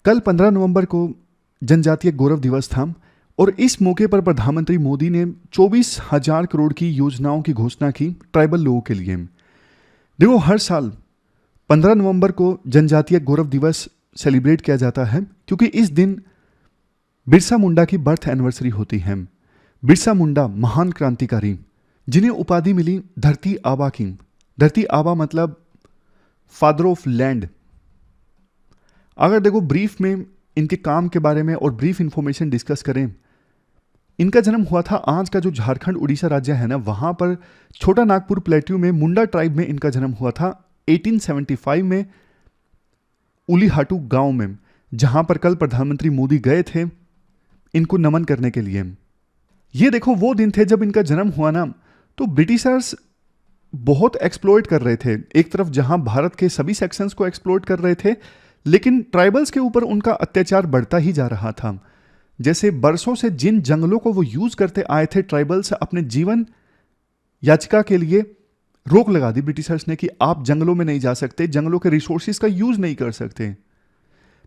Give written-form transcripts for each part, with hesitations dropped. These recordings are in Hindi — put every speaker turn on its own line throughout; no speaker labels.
कल 15 नवंबर को जनजातीय गौरव दिवस था और इस मौके पर प्रधानमंत्री मोदी ने 24,000 करोड़ की योजनाओं की घोषणा की ट्राइबल लोगों के लिए। देखो, हर साल 15 नवंबर को जनजातीय गौरव दिवस सेलिब्रेट किया जाता है क्योंकि इस दिन बिरसा मुंडा की बर्थ एनिवर्सरी होती है। बिरसा मुंडा महान क्रांतिकारी जिन्हें उपाधि मिली धरती आबा की। धरती आबा मतलब फादर ऑफ लैंड। अगर देखो ब्रीफ में इनके काम के बारे में और ब्रीफ इंफॉर्मेशन डिस्कस करें, इनका जन्म हुआ था आज का जो झारखंड उड़ीसा राज्य है ना, वहां पर छोटा नागपुर प्लेट्यू में मुंडा ट्राइब में इनका जन्म हुआ था 1875 में उलीहाटू गांव में, जहां पर कल प्रधानमंत्री मोदी गए थे इनको नमन करने के लिए। ये देखो वो दिन थे जब इनका जन्म हुआ ना, तो ब्रिटिशर्स बहुत एक्सप्लॉइट कर रहे थे। एक तरफ जहां भारत के सभी सेक्शंस को एक्सप्लॉइट कर रहे थे, लेकिन ट्राइबल्स के ऊपर उनका अत्याचार बढ़ता ही जा रहा था। जैसे बरसों से जिन जंगलों को वो यूज करते आए थे ट्राइबल्स, अपने जीवन याचिका के लिए रोक लगा दी ब्रिटिशर्स ने कि आप जंगलों में नहीं जा सकते, जंगलों के रिसोर्सेज का यूज नहीं कर सकते।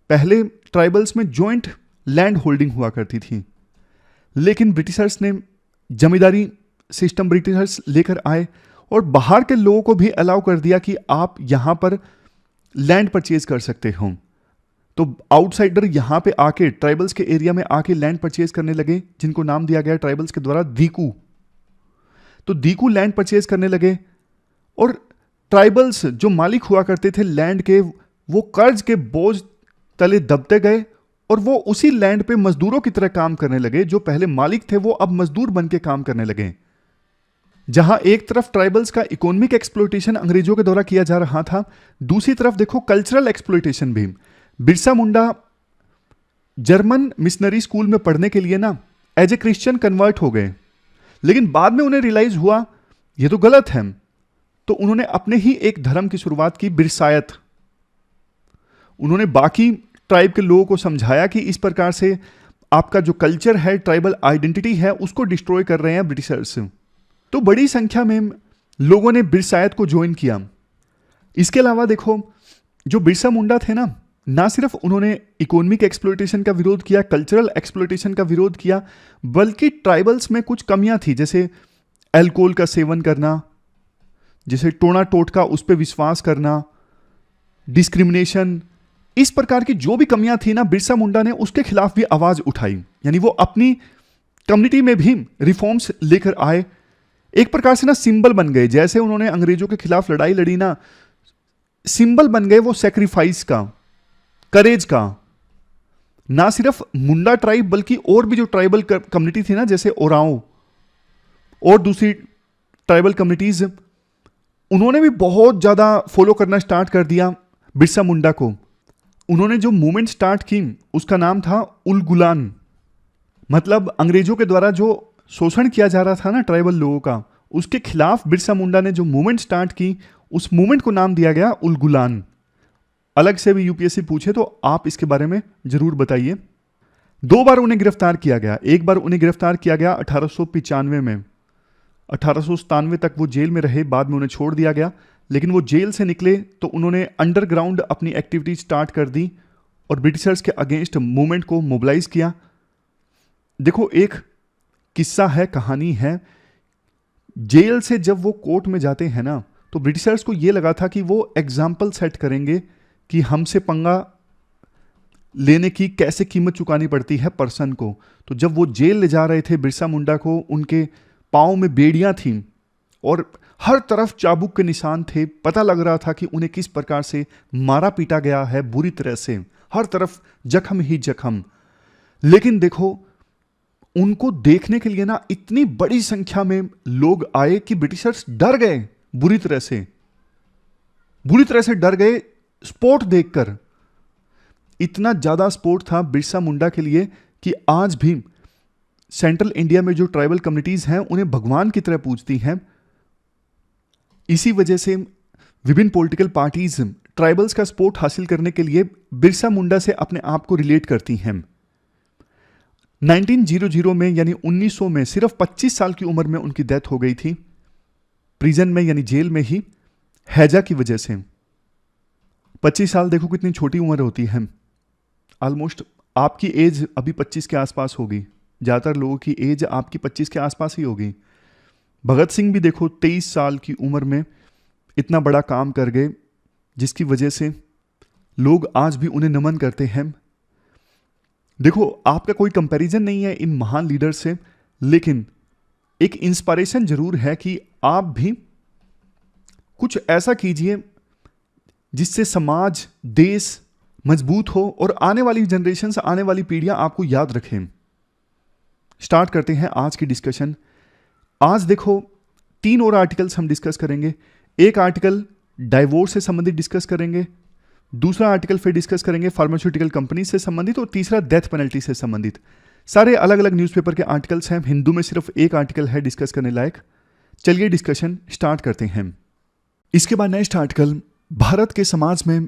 पहले ट्राइबल्स में जॉइंट लैंड होल्डिंग हुआ करती थी, लेकिन ब्रिटिशर्स ने जमींदारी सिस्टम ब्रिटिशर्स लेकर आए और बाहर के लोगों को भी अलाउ कर दिया कि आप यहां पर लैंड परचेज कर सकते हो। तो आउटसाइडर यहां पे आके ट्राइबल्स के एरिया में आके लैंड परचेज करने लगे, जिनको नाम दिया गया ट्राइबल्स के द्वारा दीकू। तो दीकू लैंड परचेज करने लगे और ट्राइबल्स जो मालिक हुआ करते थे लैंड के, वो कर्ज के बोझ तले दबते गए और वो उसी लैंड पे मजदूरों की तरह काम करने लगे। जो पहले मालिक थे वो अब मजदूर बन के काम करने लगे। जहां एक तरफ ट्राइबल्स का इकोनॉमिक एक्सप्लॉयटेशन अंग्रेजों के द्वारा किया जा रहा था, दूसरी तरफ देखो कल्चरल एक्सप्लॉयटेशन भी। Birsa Munda German missionary school में पढ़ने के लिए ना एज ए क्रिश्चियन कन्वर्ट हो गए, लेकिन बाद में उन्हें रियलाइज हुआ ये तो गलत है, तो उन्होंने अपने ही एक धर्म की शुरुआत की, बिरसायत। उन्होंने बाकी ट्राइब के लोगों को समझाया कि इस प्रकार से आपका जो कल्चर है, ट्राइबल आइडेंटिटी है, उसको डिस्ट्रॉय कर रहे हैं ब्रिटिशर्स। तो बड़ी संख्या में लोगों ने बिरसायत को ज्वाइन किया। इसके अलावा देखो जो बिरसा मुंडा थे ना सिर्फ उन्होंने इकोनॉमिक एक्सप्लॉयटेशन का विरोध किया, कल्चरल एक्सप्लॉयटेशन का विरोध किया, बल्कि ट्राइबल्स में कुछ कमियां थी, जैसे अल्कोहल का सेवन करना, जैसे टोना टोटका उस पर विश्वास करना, डिस्क्रिमिनेशन, इस प्रकार की जो भी कमियां थी ना, बिरसा मुंडा ने उसके खिलाफ भी आवाज उठाई। यानी वो अपनी कम्युनिटी में भी रिफॉर्म्स लेकर आए। एक प्रकार से ना सिंबल बन गए, जैसे उन्होंने अंग्रेजों के खिलाफ लड़ाई लड़ी ना, सिंबल बन गए वो सेक्रीफाइस का, करेज का। ना सिर्फ मुंडा ट्राइब बल्कि और भी जो ट्राइबल कम्युनिटी थी ना, जैसे ओराओं और दूसरी ट्राइबल कम्युनिटीज, उन्होंने भी बहुत ज्यादा फॉलो करना स्टार्ट कर दिया बिरसा मुंडा को। उन्होंने जो मूवमेंट स्टार्ट की उसका नाम था उलगुलान। मतलब अंग्रेजों के द्वारा जो शोषण किया जा रहा था ना ट्राइबल लोगों का, उसके खिलाफ बिरसा मुंडा ने जो मूवमेंट स्टार्ट की, उस मूवमेंट को नाम दिया गया उलगुलान। अलग से भी यूपीएससी पूछे तो आप इसके बारे में जरूर बताइए। 2 बार उन्हें गिरफ्तार किया गया। एक बार उन्हें गिरफ्तार किया गया 1895 में। 1897 तक वो जेल में रहे, बाद में उन्हें छोड़ दिया गया। लेकिन वो जेल से निकले तो उन्होंने अंडरग्राउंड अपनी एक्टिविटी स्टार्ट कर दी और ब्रिटिशर्स के अगेंस्ट मूवमेंट को मोबिलाइज किया। देखो एक किस्सा है, कहानी है। जेल से जब वो कोर्ट में जाते हैं ना, तो ब्रिटिशर्स को ये लगा था कि वो एग्जाम्पल सेट करेंगे कि हमसे पंगा लेने की कैसे कीमत चुकानी पड़ती है पर्सन को। तो जब वो जेल ले जा रहे थे बिरसा मुंडा को, उनके पाँव में बेड़ियां थीं और हर तरफ चाबुक के निशान थे। पता लग रहा था कि उन्हें किस प्रकार से मारा पीटा गया है, बुरी तरह से, हर तरफ जख्म ही जख्म। लेकिन देखो उनको देखने के लिए ना इतनी बड़ी संख्या में लोग आए कि ब्रिटिशर्स डर गए, बुरी तरह से डर गए स्पोर्ट देखकर। इतना ज्यादा स्पोर्ट था बिरसा मुंडा के लिए कि आज भी सेंट्रल इंडिया में जो ट्राइबल कम्युनिटीज हैं उन्हें भगवान की तरह पूजती हैं। इसी वजह से विभिन्न पॉलिटिकल पार्टीज ट्राइबल्स का सपोर्ट हासिल करने के लिए बिरसा मुंडा से अपने आप को रिलेट करती हैं। 1900 में यानी 1900 में सिर्फ 25 साल की उम्र में उनकी डेथ हो गई थी, प्रिजन में यानी जेल में ही, हैजा की वजह से। 25 साल देखो कितनी छोटी उम्र होती है। ऑलमोस्ट आपकी एज अभी 25 के आसपास होगी, ज़्यादातर लोगों की एज आपकी 25 के आसपास ही होगी। भगत सिंह भी देखो 23 साल की उम्र में इतना बड़ा काम कर गए, जिसकी वजह से लोग आज भी उन्हें नमन करते हैं। देखो, आपका कोई कंपैरिजन नहीं है इन महान लीडर से, लेकिन एक इंस्पिरेशन जरूर है कि आप भी कुछ ऐसा कीजिए जिससे समाज, देश मजबूत हो और आने वाली जनरेशन से आने वाली पीढ़ियां आपको याद रखें। स्टार्ट करते हैं आज की डिस्कशन। आज देखो 3 और आर्टिकल्स हम डिस्कस करेंगे। एक आर्टिकल डाइवोर्स से संबंधित डिस्कस करेंगे, दूसरा आर्टिकल फिर डिस्कस करेंगे फार्मास्यूटिकल कंपनी से संबंधित, और तीसरा डेथ पेनल्टी से संबंधित। सारे अलग अलग न्यूज़पेपर के आर्टिकल्स हैं। हिंदू में सिर्फ एक आर्टिकल है डिस्कस करने लायक। चलिए डिस्कशन स्टार्ट करते हैं। इसके बाद नेक्स्ट आर्टिकल भारत के समाज में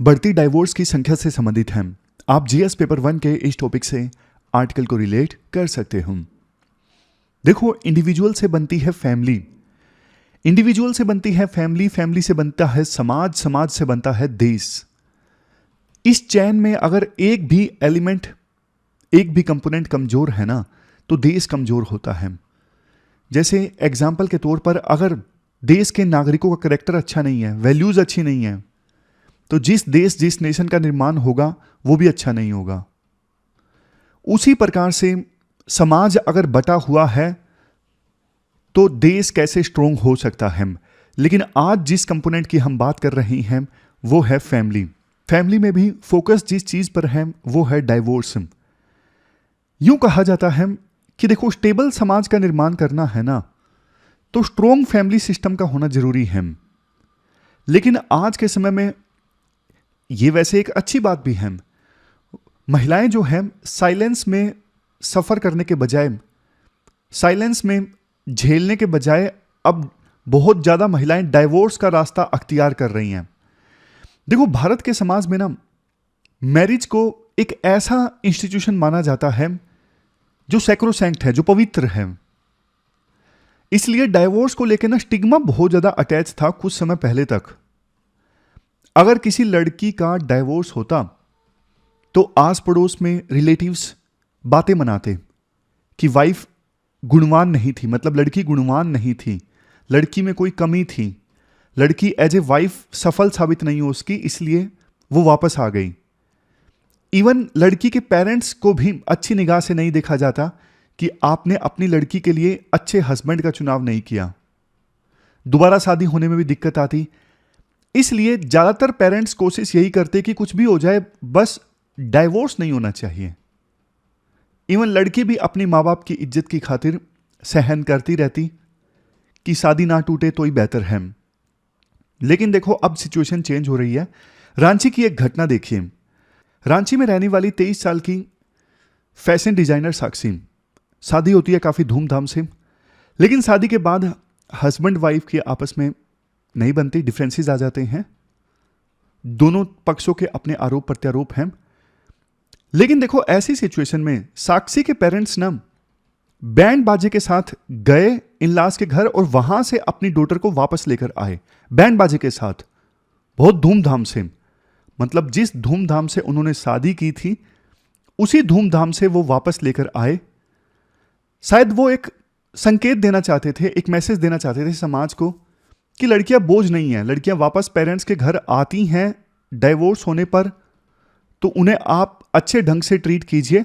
बढ़ती डाइवोर्स की संख्या से संबंधित है। आप जीएस पेपर 1 के इस टॉपिक से आर्टिकल को रिलेट कर सकते हो। देखो, इंडिविजुअल से बनती है फैमिली, इंडिविजुअल से बनती है फैमिली, फैमिली से बनता है समाज, समाज से बनता है देश। इस चैन में अगर एक भी एलिमेंट, एक भी कंपोनेंट कमजोर है ना, तो देश कमजोर होता है। जैसे एग्जाम्पल के तौर पर, अगर देश के नागरिकों का कैरेक्टर अच्छा नहीं है, वैल्यूज अच्छी नहीं है, तो जिस देश, जिस नेशन का निर्माण होगा वो भी अच्छा नहीं होगा। उसी प्रकार से समाज अगर बटा हुआ है तो देश कैसे स्ट्रोंग हो सकता है। लेकिन आज जिस कंपोनेंट की हम बात कर रहे हैं वो है फैमिली। फैमिली में भी फोकस जिस चीज पर है वो है डाइवोर्स। यूं कहा जाता है कि देखो, स्टेबल समाज का निर्माण करना है ना, तो स्ट्रोंग फैमिली सिस्टम का होना जरूरी है। लेकिन आज के समय में ये वैसे एक अच्छी बात भी है। महिलाएं जो है साइलेंस में सफर करने के बजाय, साइलेंस में झेलने के बजाय, अब बहुत ज्यादा महिलाएं डाइवोर्स का रास्ता अख्तियार कर रही हैं। देखो, भारत के समाज में ना मैरिज को एक ऐसा इंस्टीट्यूशन माना जाता है जो सैक्रोसैंक्ट है, जो पवित्र है। इसलिए डाइवोर्स को लेकर ना स्टिग्मा बहुत ज्यादा अटैच था कुछ समय पहले तक। अगर किसी लड़की का डाइवोर्स होता तो आस पड़ोस में रिलेटिव्स बातें मनाते कि वाइफ गुणवान नहीं थी, मतलब लड़की गुणवान नहीं थी, लड़की में कोई कमी थी, लड़की एज ए वाइफ सफल साबित नहीं हो उसकी, इसलिए वो वापस आ गई। इवन लड़की के पेरेंट्स को भी अच्छी निगाह से नहीं देखा जाता कि आपने अपनी लड़की के लिए अच्छे हस्बैंड का चुनाव नहीं किया। दोबारा शादी होने में भी दिक्कत आती। इसलिए ज्यादातर पेरेंट्स कोशिश यही करते कि कुछ भी हो जाए, बस डाइवोर्स नहीं होना चाहिए। इवन लड़की भी अपनी माँ बाप की इज्जत की खातिर सहन करती रहती कि शादी ना टूटे तो ही बेहतर है। लेकिन देखो, अब सिचुएशन चेंज हो रही है। रांची की एक घटना देखिए। रांची में रहने वाली 23 साल की फैशन डिजाइनर साक्षी, शादी होती है काफी धूमधाम से, लेकिन शादी के बाद हस्बैंड वाइफ के आपस में नहीं बनती, डिफरेंसेस आ जाते हैं। दोनों पक्षों के अपने आरोप प्रत्यारोप हैं। लेकिन देखो, ऐसी सिचुएशन में साक्षी के पेरेंट्स ना बैंड बाजे के साथ गए इन-लॉज के घर और वहां से अपनी डॉटर को वापस लेकर आए, बैंड बाजे के साथ, बहुत धूमधाम से। मतलब जिस धूमधाम से उन्होंने शादी की थी उसी धूमधाम से वो वापस लेकर आए। शायद वो एक संकेत देना चाहते थे, एक मैसेज देना चाहते थे समाज को कि लड़कियां बोझ नहीं है, लड़कियां वापस पेरेंट्स के घर आती हैं डाइवोर्स होने पर, तो उन्हें आप अच्छे ढंग से ट्रीट कीजिए।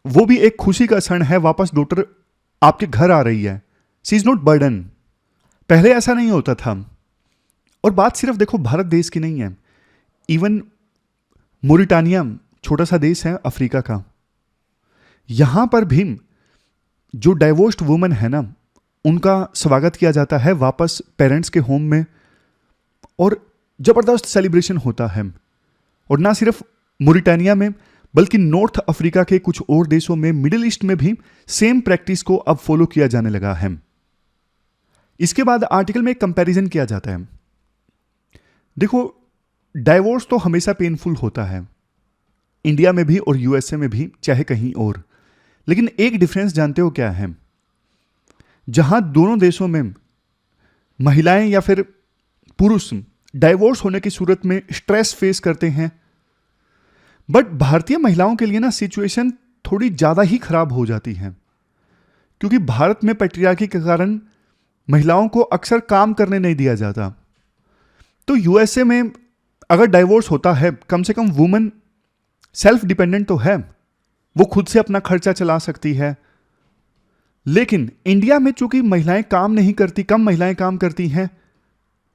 वो भी एक खुशी का क्षण है, वापस डॉटर आपके घर आ रही है, शी इज नॉट बर्डन। पहले ऐसा नहीं होता था। और बात सिर्फ देखो भारत देश की नहीं है, इवन मोरिटानिया छोटा सा देश है अफ्रीका का, यहां पर भी जो डाइवोर्स्ड वुमन है ना, उनका स्वागत किया जाता है वापस पेरेंट्स के होम में और जबरदस्त सेलिब्रेशन होता है। और ना सिर्फ मोरिटानिया में बल्कि नॉर्थ अफ्रीका के कुछ और देशों में, मिडिल ईस्ट में भी सेम प्रैक्टिस को अब फॉलो किया जाने लगा है। इसके बाद आर्टिकल में एक कंपैरिजन किया जाता है। देखो, डाइवोर्स तो हमेशा पेनफुल होता है, इंडिया में भी और यूएसए में भी, चाहे कहीं और। लेकिन एक डिफरेंस जानते हो क्या है? जहां दोनों देशों में महिलाएं या फिर पुरुष डाइवोर्स होने की सूरत में स्ट्रेस फेस करते हैं, बट भारतीय महिलाओं के लिए ना सिचुएशन थोड़ी ज़्यादा ही खराब हो जाती है, क्योंकि भारत में पैट्रियार्की के कारण महिलाओं को अक्सर काम करने नहीं दिया जाता। तो यूएसए में अगर डाइवोर्स होता है, कम से कम वुमन सेल्फ डिपेंडेंट तो है, वो खुद से अपना खर्चा चला सकती है। लेकिन इंडिया में चूंकि महिलाएं काम नहीं करती, कम महिलाएं काम करती हैं,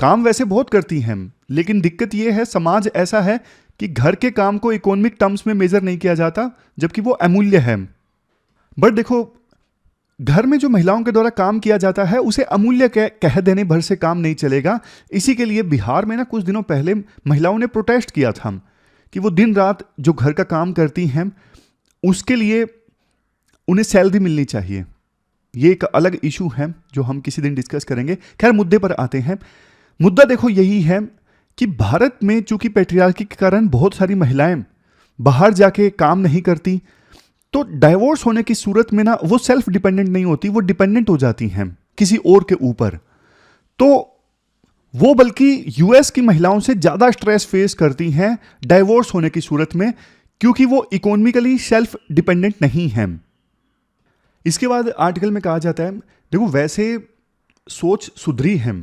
काम वैसे बहुत करती हैं, लेकिन दिक्कत यह है समाज ऐसा है कि घर के काम को इकोनॉमिक टर्म्स में मेजर नहीं किया जाता, जबकि वो अमूल्य है। बट देखो, घर में जो महिलाओं के द्वारा काम किया जाता है उसे अमूल्य कह देने भर से काम नहीं चलेगा। इसी के लिए बिहार में ना कुछ दिनों पहले महिलाओं ने प्रोटेस्ट किया था कि वो दिन रात जो घर का काम करती हैं उसके लिए उन्हें सैलरी मिलनी चाहिए। ये एक अलग इशू है जो हम किसी दिन डिस्कस करेंगे। खैर, मुद्दे पर आते हैं। मुद्दा देखो यही है कि भारत में चूंकि पैट्रियार्की के कारण बहुत सारी महिलाएं बाहर जाके काम नहीं करती, तो डाइवोर्स होने की सूरत में ना वो सेल्फ डिपेंडेंट नहीं होती, वो डिपेंडेंट हो जाती हैं किसी और के ऊपर। तो वो बल्कि यूएस की महिलाओं से ज्यादा स्ट्रेस फेस करती हैं डाइवोर्स होने की सूरत में, क्योंकि वो इकोनॉमिकली सेल्फ डिपेंडेंट नहीं हैं। इसके बाद आर्टिकल में कहा जाता है, देखो वैसे सोच सुधरी है,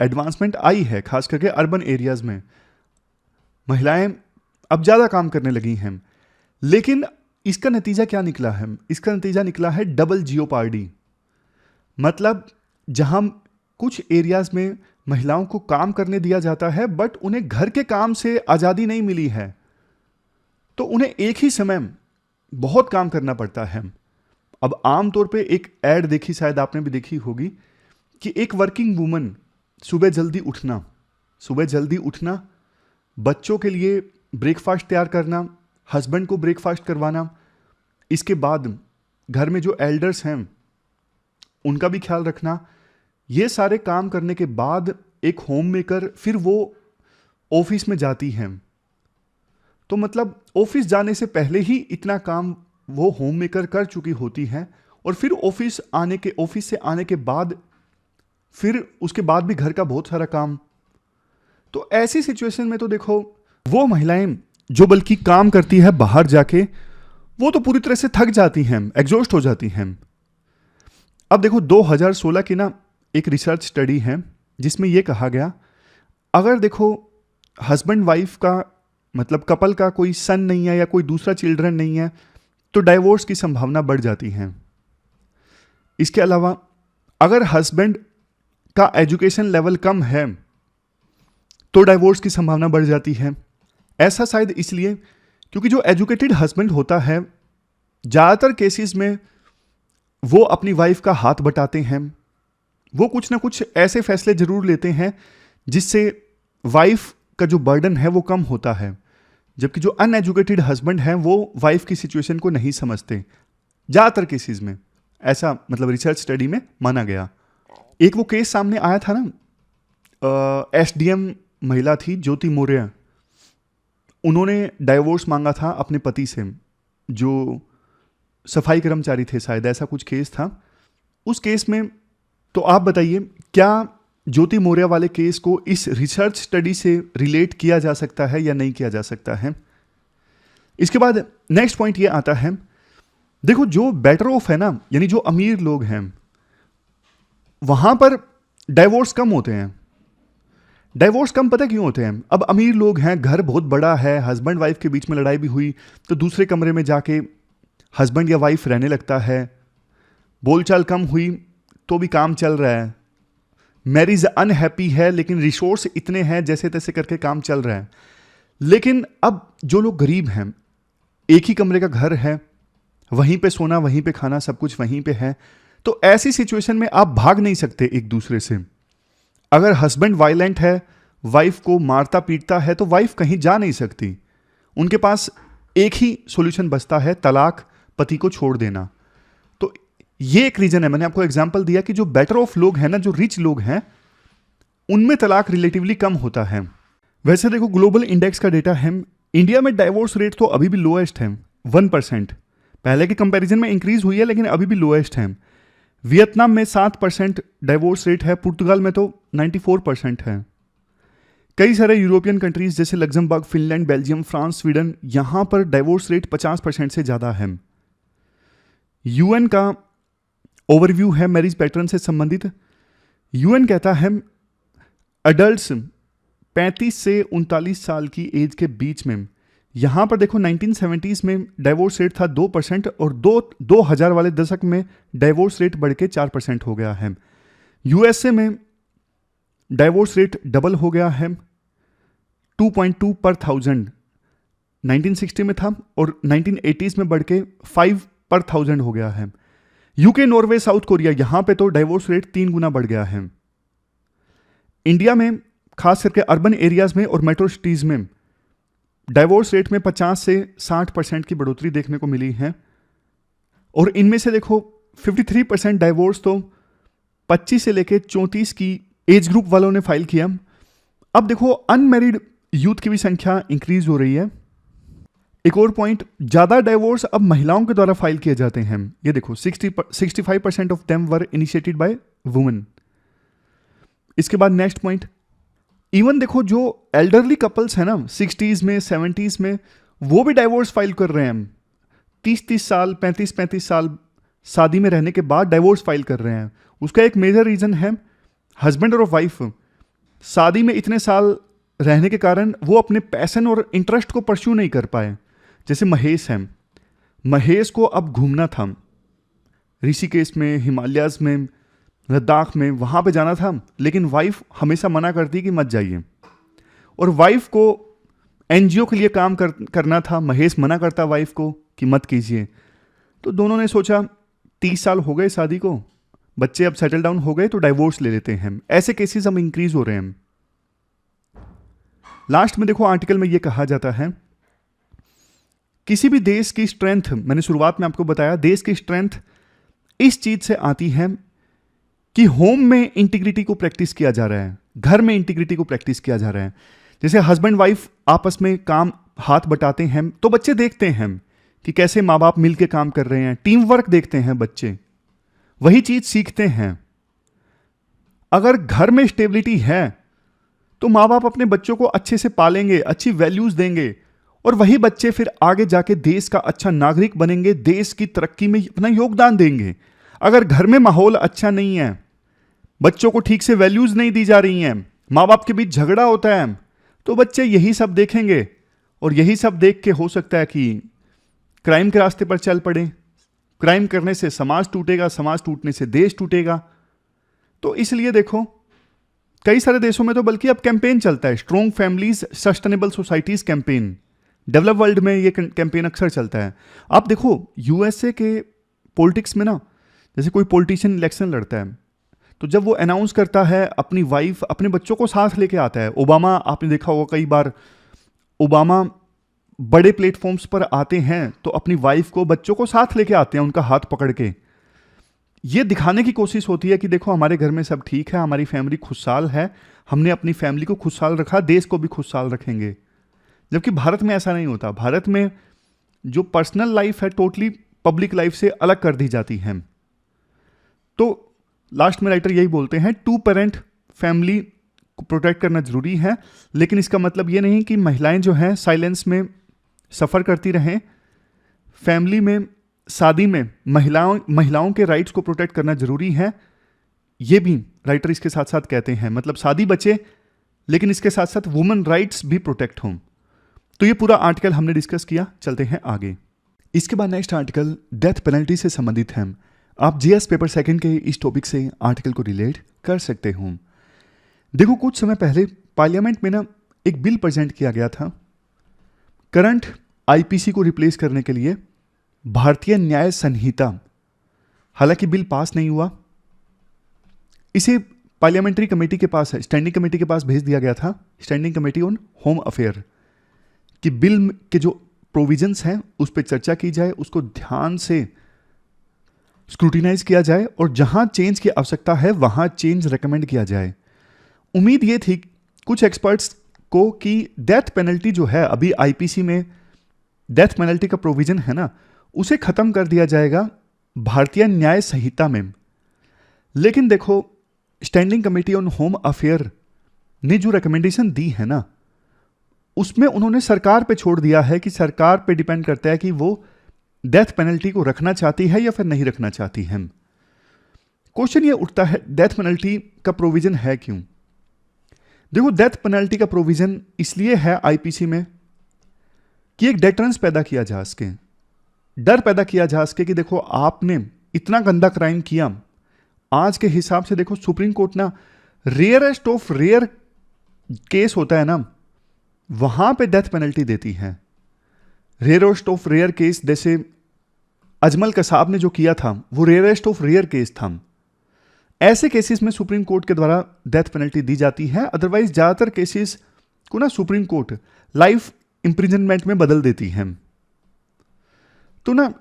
एडवांसमेंट आई है, खास करके अर्बन एरियाज में महिलाएं अब ज़्यादा काम करने लगी हैं। लेकिन इसका नतीजा क्या निकला है? इसका नतीजा निकला है डबल जियोपार्डी। मतलब जहां कुछ एरियाज में महिलाओं को काम करने दिया जाता है बट उन्हें घर के काम से आज़ादी नहीं मिली है, तो उन्हें एक ही समय बहुत काम करना पड़ता है। अब आमतौर पे एक ऐड देखी, शायद आपने भी देखी होगी, कि एक वर्किंग वूमन सुबह जल्दी उठना, बच्चों के लिए ब्रेकफास्ट तैयार करना, हस्बैंड को ब्रेकफास्ट करवाना, इसके बाद घर में जो एल्डर्स हैं उनका भी ख्याल रखना। ये सारे काम करने के बाद एक होम मेकर फिर वो ऑफिस में जाती हैं। तो मतलब ऑफिस जाने से पहले ही इतना काम वो होम मेकर कर चुकी होती हैं, और फिर ऑफिस से आने के बाद फिर उसके बाद भी घर का बहुत सारा काम। तो ऐसी सिचुएशन में तो देखो वो महिलाएं जो बल्कि काम करती है बाहर जाके, वो तो पूरी तरह से थक जाती हैं, एग्जॉस्ट हो जाती हैं। अब देखो 2016 की ना एक रिसर्च स्टडी है जिसमें यह कहा गया, अगर देखो हस्बैंड वाइफ का मतलब कपल का कोई सन नहीं है या कोई दूसरा चिल्ड्रन नहीं है, तो डाइवोर्स की संभावना बढ़ जाती है। इसके अलावा अगर हस्बैंड का एजुकेशन लेवल कम है तो डाइवोर्स की संभावना बढ़ जाती है। ऐसा शायद इसलिए क्योंकि जो एजुकेटेड हस्बैंड होता है ज़्यादातर केसेस में वो अपनी वाइफ का हाथ बटाते हैं, वो कुछ ना कुछ ऐसे फैसले जरूर लेते हैं जिससे वाइफ का जो बर्डन है वो कम होता है, जबकि जो अनएजुकेटेड हस्बैंड हैं वो वाइफ की सिचुएशन को नहीं समझते ज़्यादातर केसेस में। ऐसा मतलब रिसर्च स्टडी में माना गया। एक वो केस सामने आया था ना, एसडीएम महिला थी ज्योति मौर्य, उन्होंने डाइवोर्स मांगा था अपने पति से जो सफाई कर्मचारी थे, शायद ऐसा कुछ केस था। उस केस में तो आप बताइए क्या ज्योति मौर्य वाले केस को इस रिसर्च स्टडी से रिलेट किया जा सकता है या नहीं किया जा सकता है? इसके बाद नेक्स्ट पॉइंट ये आता है, देखो जो बेटर ऑफ है ना, यानी जो अमीर लोग हैं वहां पर डाइवोर्स कम होते हैं। डाइवोर्स कम पता क्यों होते हैं? अब अमीर लोग हैं, घर बहुत बड़ा है, हस्बैंड वाइफ के बीच में लड़ाई भी हुई तो दूसरे कमरे में जाके हस्बैंड या वाइफ रहने लगता है, बोलचाल कम हुई तो भी काम चल रहा है, मैरिज अनहैप्पी है लेकिन रिसोर्स इतने हैं जैसे तैसे करके काम चल रहा है। लेकिन अब जो लोग गरीब हैं, एक ही कमरे का घर है, वहीं पे सोना वहीं पे खाना सब कुछ वहीं पे है, तो ऐसी सिचुएशन में आप भाग नहीं सकते एक दूसरे से। अगर हस्बैंड वायलेंट है, वाइफ को मारता पीटता है, तो वाइफ कहीं जा नहीं सकती। उनके पास एक ही सॉल्यूशन बचता है, तलाक, पति को छोड़ देना। तो ये एक रीजन है। मैंने आपको एग्जांपल दिया कि जो बेटर ऑफ लोग हैं ना, जो रिच लोग हैं, उनमें तलाक रिलेटिवली कम होता है। वैसे देखो ग्लोबल इंडेक्स का डेटा है, इंडिया में डाइवोर्स रेट तो अभी भी लोएस्ट है, 1%। पहले के कंपैरिजन में इंक्रीज हुई है लेकिन अभी भी लोएस्ट है। वियतनाम में 7% डाइवोर्स रेट है, पुर्तगाल में तो 94% है। कई सारे यूरोपियन कंट्रीज जैसे Luxembourg, Finland, Belgium, France, Sweden, यहां पर डाइवोर्स रेट 50% से ज़्यादा है। यूएन का ओवरव्यू है मैरिज पैटर्न से संबंधित। यूएन कहता है अडल्ट्स 35 से 39 साल की एज के बीच में, यहां पर देखो 1970s में डाइवोर्स रेट था 2% और 2000 वाले दशक में डाइवोर्स रेट बढ़ के 4% हो गया है। यूएसए में डाइवोर्स रेट डबल हो गया है, 2.2 पर 1000 1960 में था और 1980s में बढ़ के 5 पर 1000 हो गया है। यूके, नॉर्वे, साउथ कोरिया, यहां पे तो डाइवोर्स रेट 3 गुना बढ़ गया है। इंडिया में खास करके अर्बन एरियाज में और मेट्रो सिटीज में डाइवोर्स रेट में 50 से 60% की बढ़ोतरी देखने को मिली है। और इनमें से देखो 53% डाइवोर्स तो 25 से लेकर 34 की एज ग्रुप वालों ने फाइल किया। अब देखो अनमैरिड यूथ की भी संख्या इंक्रीज हो रही है। एक और पॉइंट, ज्यादा डाइवोर्स अब महिलाओं के द्वारा फाइल किए जाते हैं। ये देखो 65% of them were initiated by women. इसके बाद नेक्स्ट पॉइंट, इवन देखो जो एल्डरली कपल्स है ना 60s में 70s में, वो भी डाइवोर्स फाइल कर रहे हैं। 30-30 साल 35-35 साल शादी में रहने के बाद डाइवोर्स फाइल कर रहे हैं। उसका एक मेजर रीजन है हस्बैंड और वाइफ शादी में इतने साल रहने के कारण वो अपने पैशन और इंटरेस्ट को परस्यू नहीं कर पाए। जैसे महेश है, महेश को अब घूमना था, ऋषिकेश में, हिमालयाज में, लद्दाख में, वहां पे जाना था, लेकिन वाइफ हमेशा मना करती कि मत जाइए। और वाइफ को एनजीओ के लिए काम करना था, महेश मना करता वाइफ को कि मत कीजिए। तो दोनों ने सोचा 30 साल हो गए शादी को, बच्चे अब सेटल डाउन हो गए, तो डाइवोर्स ले लेते हैं। ऐसे केसेस अब इंक्रीज हो रहे हैं। लास्ट में देखो आर्टिकल में यह कहा जाता है किसी भी देश की स्ट्रेंथ, मैंने शुरुआत में आपको बताया, देश की स्ट्रेंथ इस चीज से आती है कि होम में इंटीग्रिटी को प्रैक्टिस किया जा रहा है, घर में इंटीग्रिटी को प्रैक्टिस किया जा रहा है। जैसे हस्बैंड वाइफ आपस में काम हाथ बटाते हैं तो बच्चे देखते हैं कि कैसे माँ बाप मिलकर काम कर रहे हैं, टीम वर्क देखते हैं बच्चे, वही चीज सीखते हैं। अगर घर में स्टेबिलिटी है तो माँ बाप अपने बच्चों को अच्छे से पालेंगे, अच्छी वैल्यूज देंगे, और वही बच्चे फिर आगे जाके देश का अच्छा नागरिक बनेंगे, देश की तरक्की में अपना योगदान देंगे। अगर घर में माहौल अच्छा नहीं है, बच्चों को ठीक से वैल्यूज नहीं दी जा रही हैं, माँ बाप के बीच झगड़ा होता है, तो बच्चे यही सब देखेंगे और यही सब देख के हो सकता है कि क्राइम के रास्ते पर चल पड़े। क्राइम करने से समाज टूटेगा, समाज टूटने से देश टूटेगा। तो इसलिए देखो कई सारे देशों में तो बल्कि अब कैंपेन चलता है, strong families sustainable societies campaign. Develop world में ये कैंपेन अक्सर चलता है। आप देखो यूएसए के पॉलिटिक्स में ना, जैसे कोई पॉलिटिशियन इलेक्शन लड़ता है तो जब वो अनाउंस करता है अपनी वाइफ, अपने बच्चों को साथ लेके आता है। ओबामा, आपने देखा होगा कई बार ओबामा बड़े प्लेटफॉर्म्स पर आते हैं तो अपनी वाइफ को, बच्चों को साथ लेके आते हैं, उनका हाथ पकड़ के। ये दिखाने की कोशिश होती है कि देखो हमारे घर में सब ठीक है, हमारी फैमिली खुशहाल है, हमने अपनी फैमिली को खुशहाल रखा, देश को भी खुशहाल रखेंगे। जबकि भारत में ऐसा नहीं होता। भारत में जो पर्सनल लाइफ है टोटली पब्लिक लाइफ से अलग कर दी जाती है। तो लास्ट में राइटर यही बोलते हैं, 2 पेरेंट फैमिली को प्रोटेक्ट करना जरूरी है, लेकिन इसका मतलब ये नहीं कि महिलाएं जो हैं साइलेंस में सफ़र करती रहें। फैमिली में, शादी में महिलाओं के राइट्स को प्रोटेक्ट करना जरूरी है, ये भी राइटर इसके साथ साथ कहते हैं। मतलब शादी बचे लेकिन इसके साथ साथ वुमेन राइट्स भी प्रोटेक्ट हों। तो ये पूरा आर्टिकल हमने डिस्कस किया, चलते हैं आगे। इसके बाद नेक्स्ट आर्टिकल डेथ पेनल्टी से संबंधित है। आप जीएस पेपर सेकंड के इस टॉपिक से आर्टिकल को रिलेट कर सकते हो। देखो कुछ समय पहले पार्लियामेंट में ना एक बिल प्रेजेंट किया गया था करंट आईपीसी को रिप्लेस करने के लिए, भारतीय न्याय संहिता। हालांकि बिल पास नहीं हुआ, इसे पार्लियामेंट्री कमेटी के पास, स्टैंडिंग कमेटी के पास भेज दिया गया था, standing committee on home affair, कि बिल के जो प्रोविजंस हैं उस पर चर्चा की जाए, उसको ध्यान से स्क्रूटिनाइज किया जाए और जहां चेंज की आवश्यकता है वहां चेंज रेकमेंड किया जाए। उम्मीद ये थी कुछ एक्सपर्ट्स को कि डेथ पेनल्टी जो है अभी आईपीसी में डेथ पेनल्टी का प्रोविजन है ना, उसे खत्म कर दिया जाएगा भारतीय न्याय संहिता में। लेकिन देखो standing committee on home affair ने जो रिकमेंडेशन दी है ना, उसमें उन्होंने सरकार पे छोड़ दिया है कि सरकार पे डिपेंड करता है कि वो डेथ पेनल्टी को रखना चाहती है या फिर नहीं रखना चाहती है। क्वेश्चन ये उठता है, डेथ पेनल्टी का प्रोविजन है क्यों? देखो, डेथ पेनल्टी का प्रोविजन इसलिए है आईपीसी में कि एक डेटरेंस पैदा किया जा सके, डर पैदा किया जा सके कि देखो आपने इतना गंदा क्राइम किया। आज के हिसाब से देखो, सुप्रीम कोर्ट ना रेयरेस्ट ऑफ रेयर केस होता है ना, वहां पे डेथ पेनल्टी देती है। रेयरेस्ट ऑफ रेयर केस, जैसे अजमल कसाब ने जो किया था वो रेयरेस्ट ऑफ रेयर केस था। ऐसे केसेस में सुप्रीम कोर्ट के द्वारा डेथ पेनल्टी दी जाती है। अदरवाइज ज्यादातर केसेस को ना सुप्रीम कोर्ट लाइफ इंप्रिजनमेंट में बदल देती है। तो ना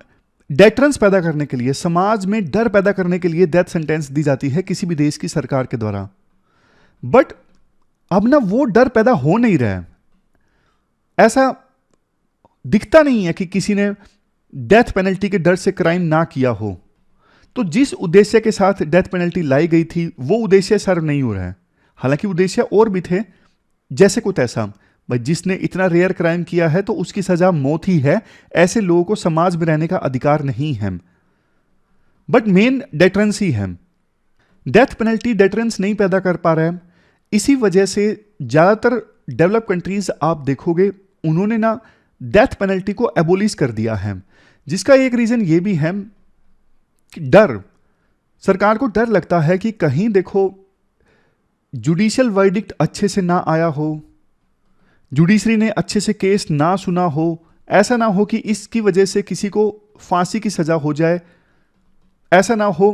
डेटरेंस पैदा करने के लिए, समाज में डर पैदा करने के लिए डेथ सेंटेंस दी जाती है किसी भी देश की सरकार के द्वारा। बट अब ना वो डर पैदा हो नहीं रहा है, ऐसा दिखता नहीं है कि किसी ने डेथ पेनल्टी के डर से क्राइम ना किया हो। तो जिस उद्देश्य के साथ डेथ पेनल्टी लाई गई थी वो उद्देश्य सर्व नहीं हो रहा है। हालांकि उद्देश्य और भी थे, जैसे कुछ ऐसा भाई जिसने इतना रेयर क्राइम किया है तो उसकी सजा मौत ही है, ऐसे लोगों को समाज में रहने का अधिकार नहीं है। बट मेन डेटरेंस ही है। डेथ पेनल्टी डेटरेंस नहीं पैदा कर पा रहा है। इसी वजह से ज्यादातर डेवलप कंट्रीज आप देखोगे उन्होंने ना डेथ पेनल्टी को एबोलिश कर दिया है, जिसका एक रीजन ये भी है कि डर, सरकार को डर लगता है कि कहीं देखो जुडिशियल वर्डिक्ट अच्छे से ना आया हो, जुडिशरी ने अच्छे से केस ना सुना हो, ऐसा ना हो कि इसकी वजह से किसी को फांसी की सजा हो जाए, ऐसा ना हो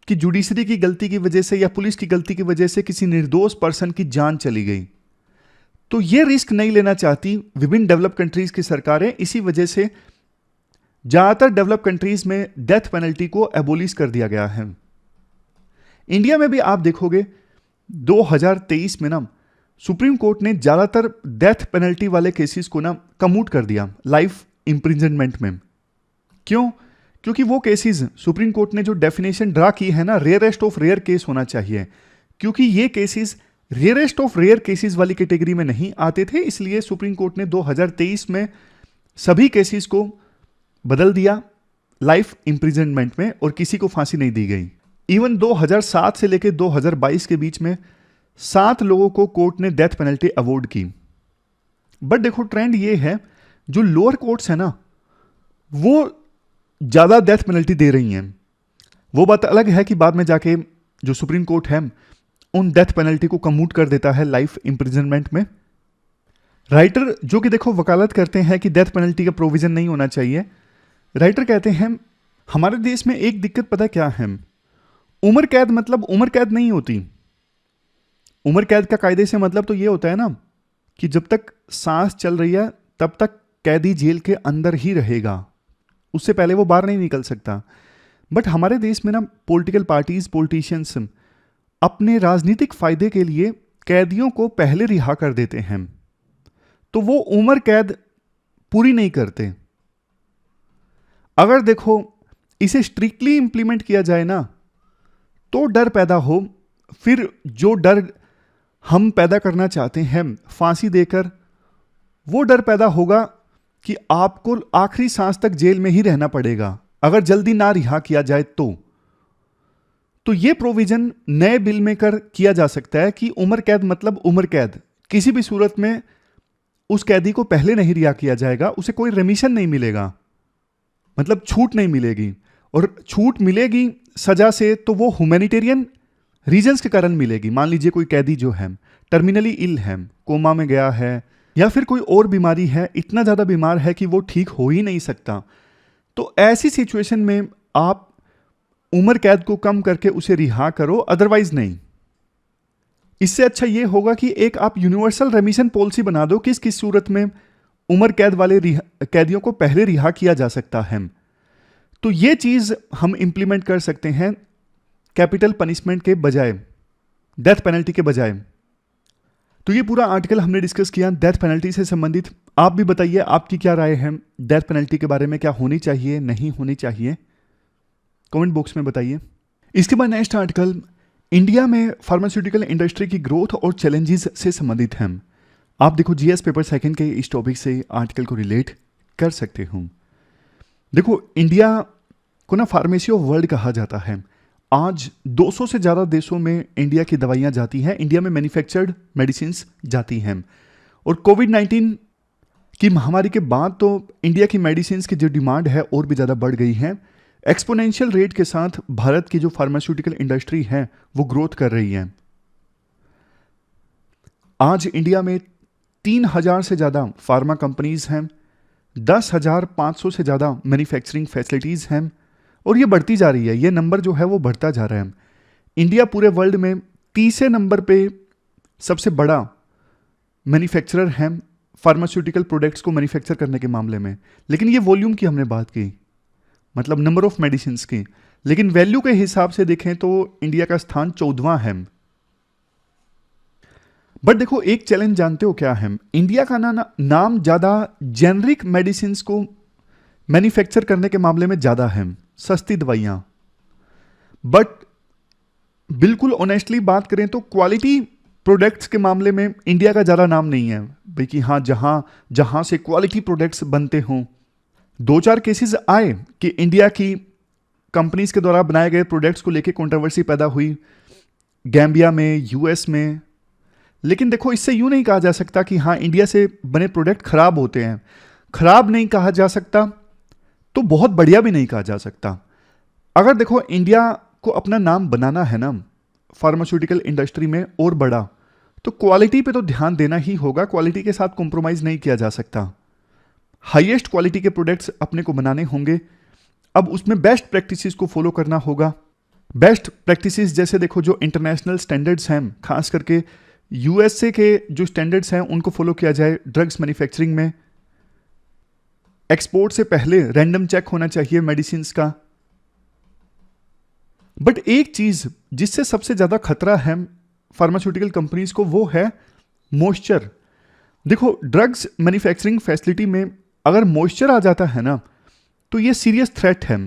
कि जुडिशरी की गलती की वजह से या पुलिस की गलती की वजह से किसी निर्दोष पर्सन की जान चली गई। तो ये रिस्क नहीं लेना चाहती विभिन्न डेवलप कंट्रीज की सरकारें। इसी वजह से ज्यादातर डेवलप कंट्रीज में डेथ पेनल्टी को एबोलिश कर दिया गया है। इंडिया में भी आप देखोगे 2023 में ना सुप्रीम कोर्ट ने ज्यादातर डेथ पेनल्टी वाले केसेस को ना कम्यूट कर दिया लाइफ इंप्रिजनमेंट में। क्यों? क्योंकि वो केसेस सुप्रीम कोर्ट ने जो डेफिनेशन ड्रा की है ना, रेयरेस्ट ऑफ रेयर केस होना चाहिए, क्योंकि ये cases rarest of rare cases वाली कैटेगरी में नहीं आते थे। इसलिए सुप्रीम कोर्ट ने 2023 में सभी केसेस को बदल दिया लाइफ इंप्रिजनमेंट में और किसी को फांसी नहीं दी गई। इवन 2007 से लेकर 2022 के बीच में 7 लोगों को कोर्ट ने डेथ पेनल्टी अवॉर्ड की। बट देखो ट्रेंड ये है, जो लोअर कोर्ट्स है ना वो ज्यादा डेथ पेनल्टी दे रही हैं। वो बात अलग है कि बाद में जाके जो सुप्रीम कोर्ट है उन डेथ पेनल्टी को कम्यूट कर देता है लाइफ इंप्रिजनमेंट में। राइटर जो कि देखो वकालत करते हैं कि डेथ पेनल्टी का प्रोविजन नहीं होना चाहिए, राइटर कहते हैं हमारे देश में एक दिक्कत पता क्या है, उम्र कैद मतलब उम्र कैद नहीं होती। उम्र कैद का कायदे से मतलब तो ये होता है ना कि जब तक सांस चल रही है तब तक कैदी जेल के अंदर ही रहेगा, उससे पहले वो बाहर नहीं निकल सकता। बट हमारे देश में ना पॉलिटिकल पार्टीज, पॉलिटिशियंस अपने राजनीतिक फायदे के लिए कैदियों को पहले रिहा कर देते हैं, तो वो उम्र कैद पूरी नहीं करते। अगर देखो इसे स्ट्रिक्टली इंप्लीमेंट किया जाए ना तो डर पैदा हो, फिर जो डर हम पैदा करना चाहते हैं फांसी देकर, वो डर पैदा होगा कि आपको आखिरी सांस तक जेल में ही रहना पड़ेगा अगर जल्दी ना रिहा किया जाए तो ये प्रोविजन नए बिल में कर किया जा सकता है कि उम्र कैद मतलब उम्र कैद, किसी भी सूरत में उस कैदी को पहले नहीं रिहा किया जाएगा, उसे कोई रेमिशन नहीं मिलेगा, मतलब छूट नहीं मिलेगी। और छूट मिलेगी सजा से तो वो ह्यूमैनिटेरियन रीजंस के कारण मिलेगी। मान लीजिए कोई कैदी जो है टर्मिनली इल है, कोमा में गया है, या फिर कोई और बीमारी है, इतना ज्यादा बीमार है कि वो ठीक हो ही नहीं सकता, तो ऐसी सिचुएशन में आप उम्र कैद को कम करके उसे रिहा करो, अदरवाइज नहीं। इससे अच्छा ये होगा कि एक आप यूनिवर्सल रेमिशन पॉलिसी बना दो, किस किस सूरत में उम्र कैद वाले कैदियों को पहले रिहा किया जा सकता है। तो ये चीज हम इंप्लीमेंट कर सकते हैं कैपिटल पनिशमेंट के बजाय, डेथ पेनल्टी के बजाय। तो ये पूरा आर्टिकल हमने डिस्कस किया डेथ पेनल्टी से संबंधित। आप भी बताइए आपकी क्या राय है डेथ पेनल्टी के बारे में, क्या होनी चाहिए नहीं होनी चाहिए, कमेंट बॉक्स में बताइए। इसके बाद नेक्स्ट आर्टिकल, इंडिया में फार्मास्यूटिकल इंडस्ट्री की ग्रोथ और चैलेंजेस से संबंधित हैं। आप देखो जीएस पेपर सेकंड के इस टॉपिक से आर्टिकल को रिलेट कर सकते हो। देखो इंडिया को ना फार्मेसी ऑफ वर्ल्ड कहा जाता है। आज 200 से ज़्यादा देशों में इंडिया की दवाइयाँ जाती हैं, इंडिया में मैन्युफैक्चर्ड मेडिसिन जाती हैं। और कोविड-19 की महामारी के बाद तो इंडिया की मेडिसिन की जो डिमांड है और भी ज़्यादा बढ़ गई है। एक्सपोनेंशियल रेट के साथ भारत की जो फार्मास्यूटिकल इंडस्ट्री है वो ग्रोथ कर रही है। आज इंडिया में 3000 से ज़्यादा फार्मा कंपनीज हैं, 10,500 से ज़्यादा मैन्युफैक्चरिंग फैसिलिटीज़ हैं और ये बढ़ती जा रही है। ये नंबर जो है वो बढ़ता जा रहा है। इंडिया पूरे वर्ल्ड में तीसरे नंबर पे सबसे बड़ा मैन्युफैक्चरर है फार्मास्यूटिकल प्रोडक्ट्स को मैन्युफैक्चर करने के मामले में। लेकिन ये वॉल्यूम की हमने बात की, मतलब नंबर ऑफ मेडिसिन की। लेकिन वैल्यू के हिसाब से देखें तो इंडिया का स्थान 14वां है। बट देखो एक चैलेंज जानते हो क्या है? इंडिया का नाम ज्यादा जेनरिक मेडिसिन को मैन्युफैक्चर करने के मामले में ज्यादा है, सस्ती दवाइयां। बट बिल्कुल ऑनेस्टली बात करें तो क्वालिटी प्रोडक्ट्स के मामले में इंडिया का ज्यादा नाम नहीं है भाई कि हाँ जहां से क्वालिटी प्रोडक्ट्स बनते हों। 2-4 केसेस आए कि इंडिया की कंपनीज के द्वारा बनाए गए प्रोडक्ट्स को लेकर कंट्रोवर्सी पैदा हुई गैम्बिया में, यूएस में। लेकिन देखो इससे यूं नहीं कहा जा सकता कि हाँ इंडिया से बने प्रोडक्ट खराब होते हैं। खराब नहीं कहा जा सकता तो बहुत बढ़िया भी नहीं कहा जा सकता। अगर देखो इंडिया को अपना नाम बनाना है ना फार्मास्यूटिकल इंडस्ट्री में और बड़ा, तो क्वालिटी पे तो ध्यान देना ही होगा। क्वालिटी के साथ कॉम्प्रोमाइज नहीं किया जा सकता। हाईएस्ट क्वालिटी के प्रोडक्ट्स अपने को बनाने होंगे। अब उसमें बेस्ट प्रैक्टिसेस को फॉलो करना होगा। बेस्ट प्रैक्टिसेस जैसे देखो जो इंटरनेशनल स्टैंडर्ड्स हैं, खास करके यूएसए के जो स्टैंडर्ड्स हैं उनको फॉलो किया जाए ड्रग्स मैन्युफैक्चरिंग में। एक्सपोर्ट से पहले रैंडम चेक होना चाहिए मेडिसिन का। बट एक चीज जिससे सबसे ज्यादा खतरा है फार्मास्यूटिकल कंपनीज को वो है मॉइस्चर। देखो ड्रग्स मैन्युफैक्चरिंग फैसिलिटी में अगर मॉइस्चर आ जाता है ना तो ये सीरियस थ्रेट है।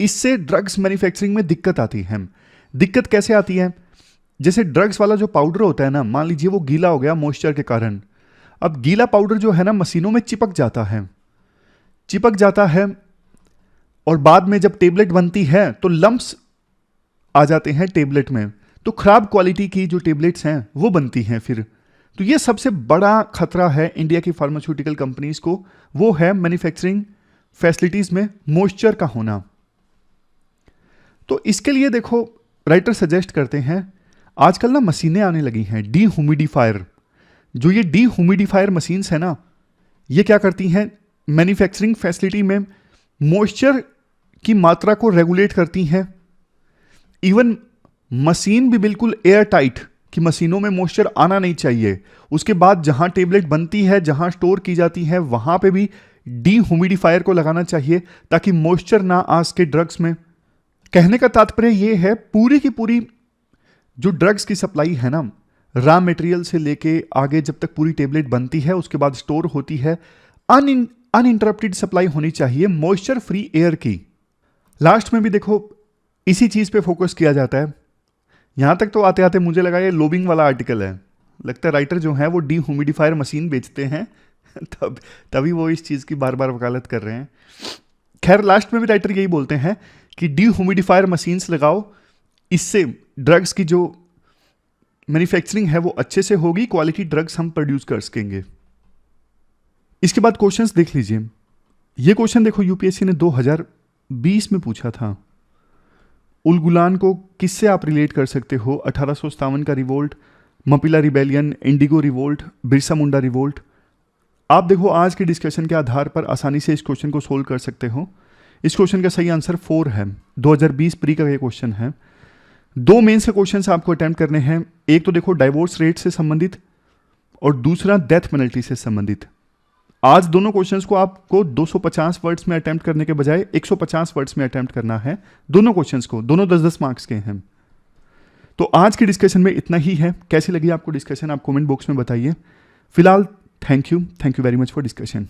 इससे ड्रग्स मैन्युफैक्चरिंग में दिक्कत आती है। दिक्कत कैसे आती है? जैसे ड्रग्स वाला जो पाउडर होता है ना, मान लीजिए वो गीला हो गया मॉइस्चर के कारण। अब गीला पाउडर जो है ना मशीनों में चिपक जाता है और बाद में जब टेबलेट बनती है तो लम्प्स आ जाते हैं टेबलेट में, तो खराब क्वालिटी की जो टेबलेट्स हैं वो बनती हैं फिर। तो ये सबसे बड़ा खतरा है इंडिया की फार्मास्यूटिकल कंपनीज को, वो है मैन्युफैक्चरिंग फैसिलिटीज में मॉइस्चर का होना। तो इसके लिए देखो राइटर सजेस्ट करते हैं आजकल ना मशीनें आने लगी हैं डीह्यूमिडिफायर। जो ये डीह्यूमिडिफायर मशीन्स है ना, ये क्या करती हैं मैन्युफैक्चरिंग फैसिलिटी में मॉइस्चर की मात्रा को रेगुलेट करती हैं। इवन मशीन भी बिल्कुल एयर टाइट कि मशीनों में मॉइस्चर आना नहीं चाहिए। उसके बाद जहां टेबलेट बनती है, जहां स्टोर की जाती है, वहां पे भी डीह्यूमिडिफायर को लगाना चाहिए ताकि मॉइस्चर ना आ सके ड्रग्स में। कहने का तात्पर्य यह है पूरी की पूरी जो ड्रग्स की सप्लाई है ना, रॉ मटेरियल से लेके आगे जब तक पूरी टेबलेट बनती है उसके बाद स्टोर होती है, अनइंटरप्टेड सप्लाई होनी चाहिए मॉइस्चर फ्री एयर की। लास्ट में भी देखो इसी चीज पे फोकस किया जाता है। यहां तक तो आते आते मुझे लगा ये लोबिंग वाला आर्टिकल है। लगता है राइटर जो है वो डीह्यूमिडिफायर मशीन बेचते हैं तभी वो इस चीज की बार बार वकालत कर रहे हैं। खैर लास्ट में भी राइटर यही बोलते हैं कि डीह्यूमिडिफायर मशीन्स लगाओ, इससे ड्रग्स की जो मैन्युफैक्चरिंग है वो अच्छे से होगी, क्वालिटी ड्रग्स हम प्रोड्यूस कर सकेंगे। इसके बाद क्वेश्चंस देख लीजिए। ये क्वेश्चन देखो यूपीएससी ने 2020 में पूछा था। उलगुलान को किससे आप रिलेट कर सकते हो? 1857 का revolt, Mappila rebellion, indigo revolt, Birsa Munda revolt. आप देखो आज के डिस्कशन के आधार पर आसानी से इस क्वेश्चन को सोल्व कर सकते हो। इस क्वेश्चन का सही आंसर 4 है। 2020 प्री का ये क्वेश्चन है। 2 मेंस के क्वेश्चन आपको अटेम्प्ट करने हैं। एक तो देखो डाइवोर्स रेट से संबंधित और दूसरा डेथ पेनल्टी से संबंधित। आज दोनों क्वेश्चंस को आपको 250 वर्ड्स में अटेम्प्ट करने के बजाय 150 वर्ड्स में अटेम्प्ट करना है। दोनों क्वेश्चंस को, दोनों 10-10 मार्क्स के हैं। तो आज की डिस्कशन में इतना ही है। कैसी लगी आपको डिस्कशन आप कमेंट बॉक्स में बताइए। फिलहाल thank you very much for discussion.